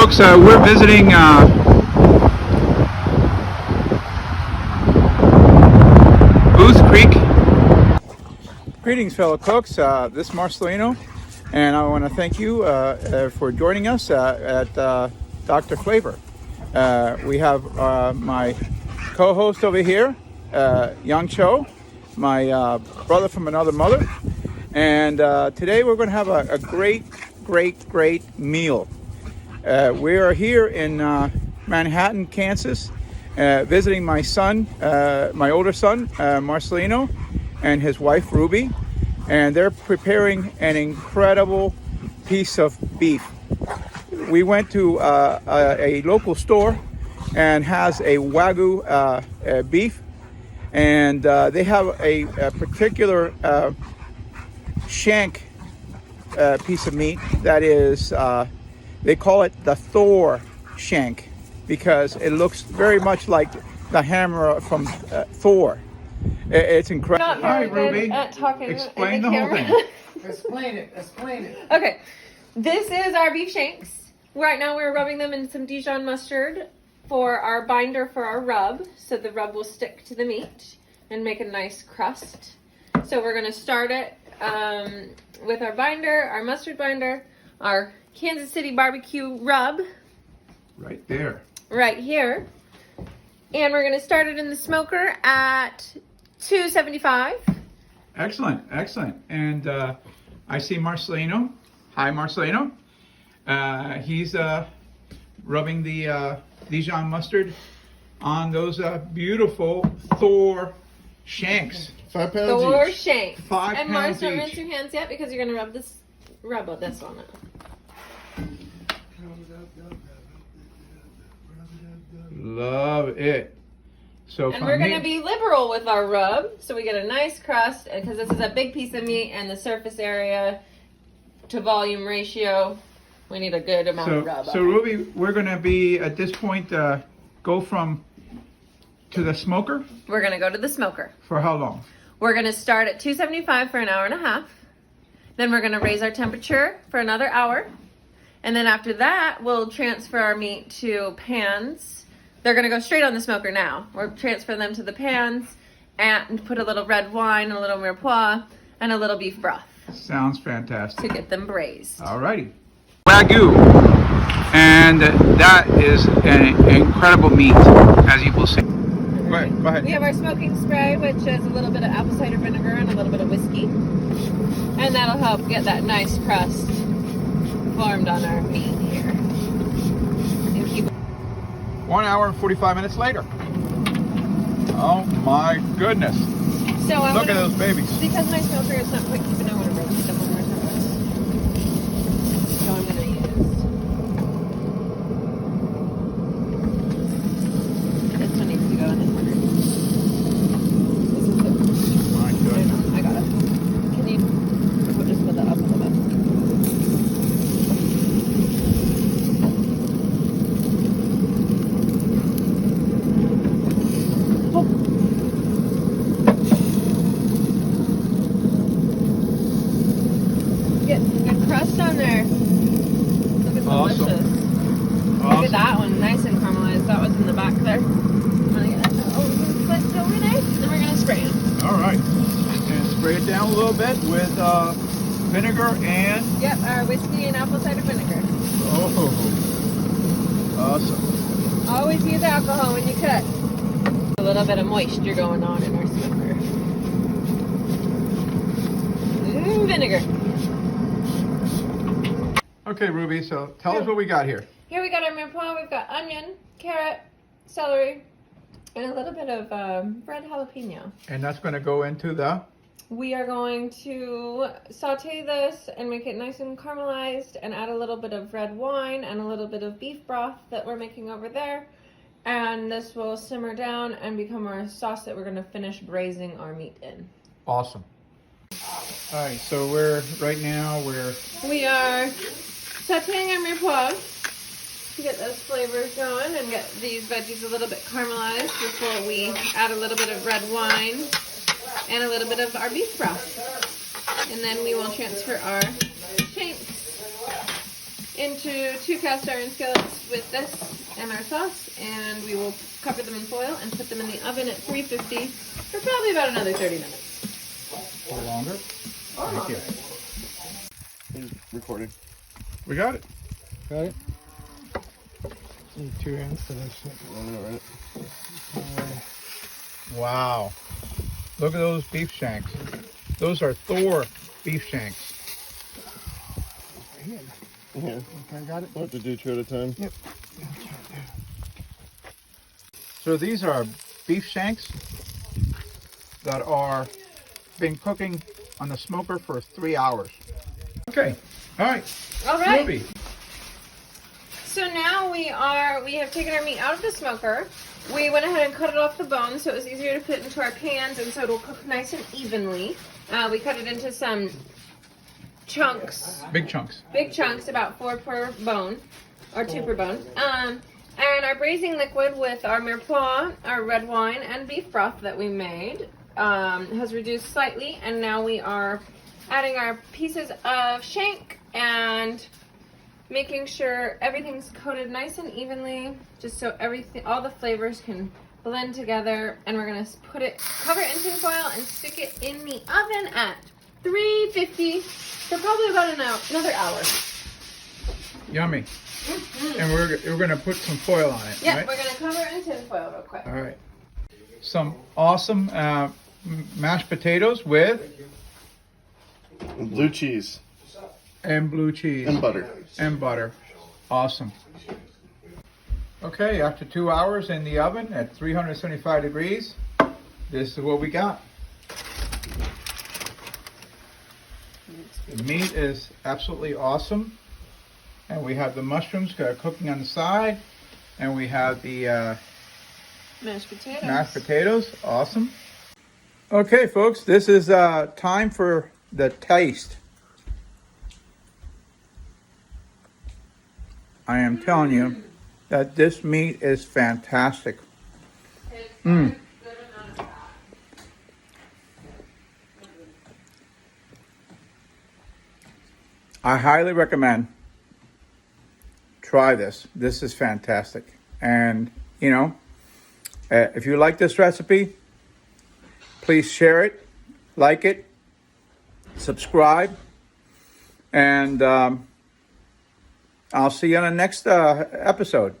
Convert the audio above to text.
folks, we're visiting Booth Creek. Greetings, fellow cooks. This is Marcelino, and I want to thank you for joining us at Dr. Flavor. We have my co-host over here, Yang Cho, my brother from another mother, and today we're going to have a great meal. We are here in Manhattan, Kansas, visiting my son, my older son, Marcelino, and his wife, Ruby, and they're preparing an incredible piece of beef. We went to a local store and has a Wagyu beef, and they have a particular Shank piece of meat that is, they call it the Thor Shank because it looks very much like the hammer from Thor. It's incredible. Not very good at talking. Explain the whole thing. Explain it. Okay, this is our beef shanks. Right now we're rubbing them in some Dijon mustard for our binder for our rub, so the rub will stick to the meat and make a nice crust. So we're gonna start it with our binder, our mustard binder, our Kansas City barbecue rub. Right there. Right here. And we're gonna start it in the smoker at 275. Excellent. And I see Marcelino. Hi, Marcelino. He's rubbing the Dijon mustard on those beautiful Thor shanks. 5 pounds Thor each. shanks. 5 And pounds Mars, don't rinse each. your hands yet because you're gonna rub this on it. Love it. So And we're gonna be liberal with our rub, so we get a nice crust, because this is a big piece of meat, and the surface area to volume ratio, we need a good amount of rub. So Ruby, we're gonna be at this point go to the smoker We're gonna go to the smoker. for how long? We're gonna start at 275 for an hour and a half. Then we're gonna raise our temperature for another hour. And then after that, we'll transfer our meat to pans. They're gonna go straight on the smoker now. We'll transfer them to the pans and put a little red wine, a little mirepoix, and a little beef broth Sounds fantastic. to get them braised. Alrighty. Wagyu, and that is an incredible meat, as you will see. Go ahead. We have our smoking spray, which is a little bit of apple cider vinegar and a little bit of whiskey. And that'll help get that nice crust formed on our meat here. And keep 1 hour and 45 minutes later. Oh my goodness. So Look at those babies. Because my smoker is not quite keeping, I want to roast them one more time. So I'm going to use this one needs to go in the corner. This is it. My goodness. I got it. Can you just put that up a little bit? Get some good crust on there. Look at Awesome. delicious. Look at that one, nice and caramelized. That was in the back there. I'm gonna get that over there. Then we're gonna spray it. Alright. And spray it down a little bit with vinegar and... Yep, our whiskey and apple cider vinegar. Oh, awesome. Always use alcohol when you cook. A little bit of moisture going on in our smoker. Vinegar. Okay, Ruby, so tell us what we got here. Here we got our mirepoix. We've got onion, carrot, celery, and a little bit of red jalapeno. And that's going to go into the... We are going to saute this and make it nice and caramelized and add a little bit of red wine and a little bit of beef broth that we're making over there. And this will simmer down and become our sauce that we're going to finish braising our meat in. Awesome. Alright, so we are sauteing our mirepoix to get those flavors going and get these veggies a little bit caramelized before we add a little bit of red wine and a little bit of our beef broth. And then we will transfer our shanks into 2 cast iron skillets with this and our sauce, and we will cover them in foil and put them in the oven at 350 for probably about another 30 minutes. Or longer. Thank you. He's recording. We got it. Got it? Need 2 ends to this shit. Right. Wow. Look at those beef shanks. Those are Thor beef shanks. Here. Yeah. Okay, I got it. We'll have to do 2 at a time. Yep. So these are beef shanks that are been cooking on the smoker for 3 hours. Okay. All right. All right. Ruby. So now we have taken our meat out of the smoker. We went ahead and cut it off the bone so it was easier to put into our pans, and so it'll cook nice and evenly. We cut it into some chunks, Big chunks. big chunks, about 4 per bone, or 2 per bone. And our braising liquid with our mirepoix, our red wine, and beef broth that we made has reduced slightly, and now we are adding our pieces of shank and making sure everything's coated nice and evenly, just so all the flavors can blend together. And we're gonna cover it in tin foil and stick it in the oven at 350 for probably about another hour. Yummy. And we're going to put some foil on it, Yeah, right? we're gonna cover it in tin foil real quick. All right. Some awesome mashed potatoes with Blue cheese and blue cheese and butter. and butter. Awesome. Okay, after 2 hours in the oven at 375 degrees, this is what we got. The meat is absolutely awesome. And we have the mushrooms cooking on the side. And we have the Mashed potatoes. mashed potatoes. Awesome. Okay, folks, this is time for the taste. I am telling you that this meat is fantastic. Mm. I highly recommend try this. This is fantastic. And, you know, if you like this recipe, please share it, like it, subscribe, and I'll see you on the next episode.